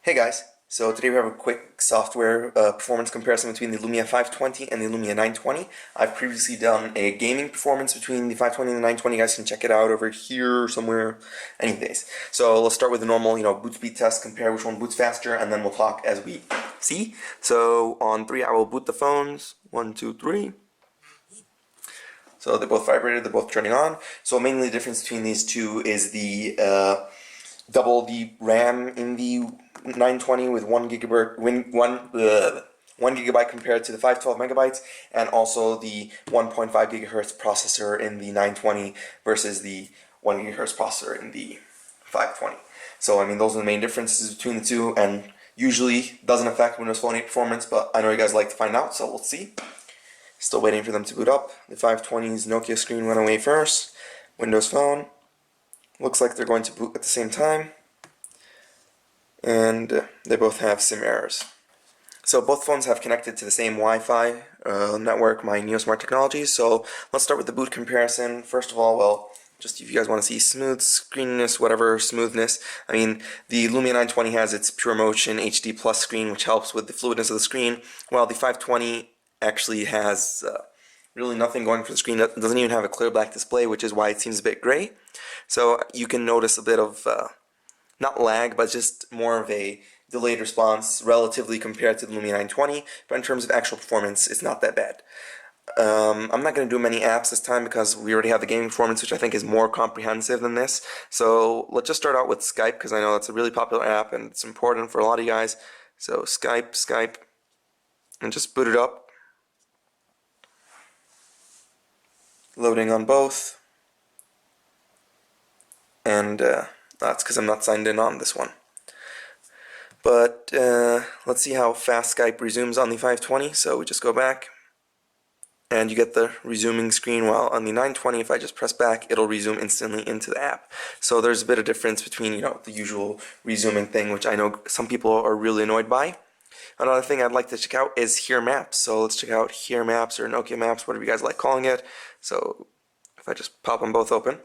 Hey guys, so today we have a quick software performance comparison between the Lumia 520 and the Lumia 920. I've previously done a gaming performance between the 520 and the 920. You guys can check it out over here or somewhere. Anyways, so let's start with the normal, boot speed test, compare which one boots faster, and then we'll talk as we see. So on 3, I will boot the phones. 1, 2, 3. So they both vibrated, they're both turning on. So mainly the difference between these two is the double the RAM in the 920 with 1 gigabyte compared to the 512 megabytes, and also the 1.5 gigahertz processor in the 920 versus the 1 gigahertz processor in the 520. So I mean, those are the main differences between the two, and usually doesn't affect Windows Phone 8 performance, but I know you guys like to find out, so we'll see. Still waiting for them to boot up. The 520's Nokia screen went away first. Windows Phone. Looks like they're going to boot at the same time. And they both have SIM errors. So both phones have connected to the same Wi-Fi network, my NeoSmart Technologies. So let's start with the boot comparison. First of all, well, just if you guys want to see smooth screeniness, whatever, smoothness, I mean, the Lumia 920 has its Pure Motion HD Plus screen, which helps with the fluidness of the screen, while the 520 actually has really nothing going for the screen. It doesn't even have a clear black display, which is why it seems a bit gray. So you can notice a bit of, not lag, but just more of a delayed response relatively compared to the Lumia 920, but in terms of actual performance, it's not that bad. I'm not going to do many apps this time because we already have the gaming performance, which I think is more comprehensive than this. So let's just start out with Skype, because I know that's a really popular app and it's important for a lot of you guys. So Skype, and just boot it up. Loading on both, and that's because I'm not signed in on this one. But let's see how fast Skype resumes on the 520. So we just go back, and you get the resuming screen, while on the 920, if I just press back, it'll resume instantly into the app. So there's a bit of difference between the usual resuming thing, which I know some people are really annoyed by. Another thing I'd like to check out is Here Maps. So let's check out Here Maps or Nokia Maps, whatever you guys like calling it. So if I just pop them both open,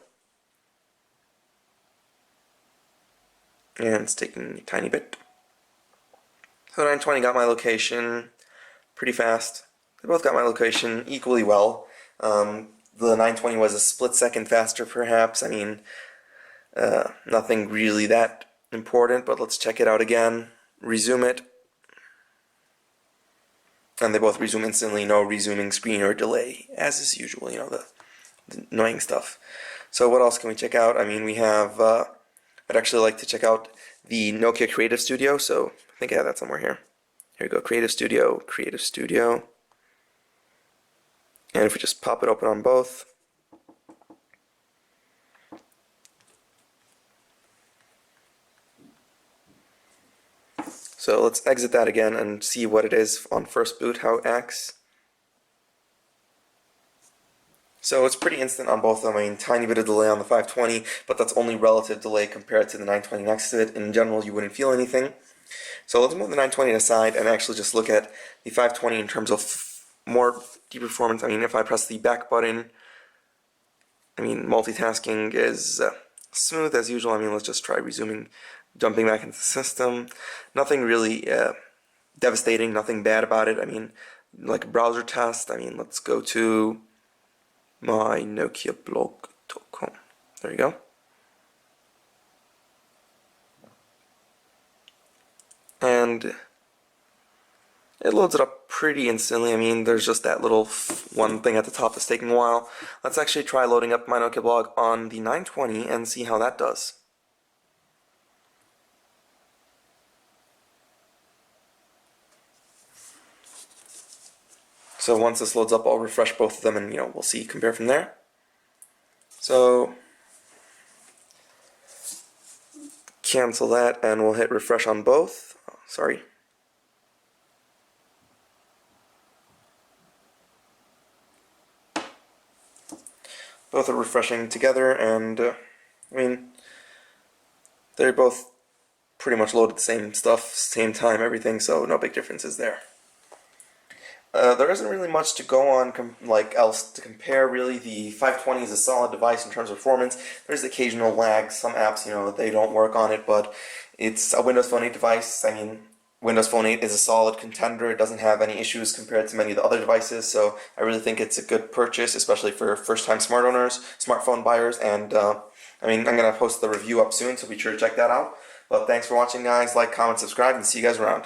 and it's taking a tiny bit. So 920 got my location pretty fast. They both got my location equally well. The 920 was a split second faster perhaps. I mean, nothing really that important, but let's check it out again. Resume it. And they both resume instantly, no resuming screen or delay, as is usual, the annoying stuff. So what else can we check out? I mean, we have, I'd actually like to check out the Nokia Creative Studio, so I think I have that somewhere here. Here we go, Creative Studio. And if we just pop it open on both, so let's exit that again and see what it is on first boot, how it acts. So it's pretty instant on both of them. I mean, tiny bit of delay on the 520, but that's only relative delay compared to the 920 next to it. In general, you wouldn't feel anything. So let's move the 920 aside and actually just look at the 520 in terms of more deep performance. I mean, if I press the back button, I mean, multitasking is smooth as usual. I mean, let's just try resuming, jumping back into the system. Nothing really devastating, nothing bad about it. I mean, like a browser test, I mean, let's go to my nokiablog.com. There you go. And it loads it up pretty instantly. I mean, there's just that little one thing at the top that's taking a while. Let's actually try loading up my Nokia blog on the 920 and see how that does. So once this loads up, I'll refresh both of them and we'll see, compare from there. So cancel that and we'll hit refresh on both. Oh, sorry. Both are refreshing together, and I mean, they're both pretty much loaded the same stuff, same time, everything, so no big differences there. There isn't really much to go on like else to compare. Really, the 520 is a solid device in terms of performance. There's occasional lag. Some apps, they don't work on it, but it's a Windows Phone 8 device. I mean, Windows Phone 8 is a solid contender. It doesn't have any issues compared to many of the other devices, so I really think it's a good purchase, especially for first-time smartphone buyers. And I mean, I'm gonna post the review up soon, so be sure to check that out. But thanks for watching, guys. Like, comment, subscribe, and see you guys around.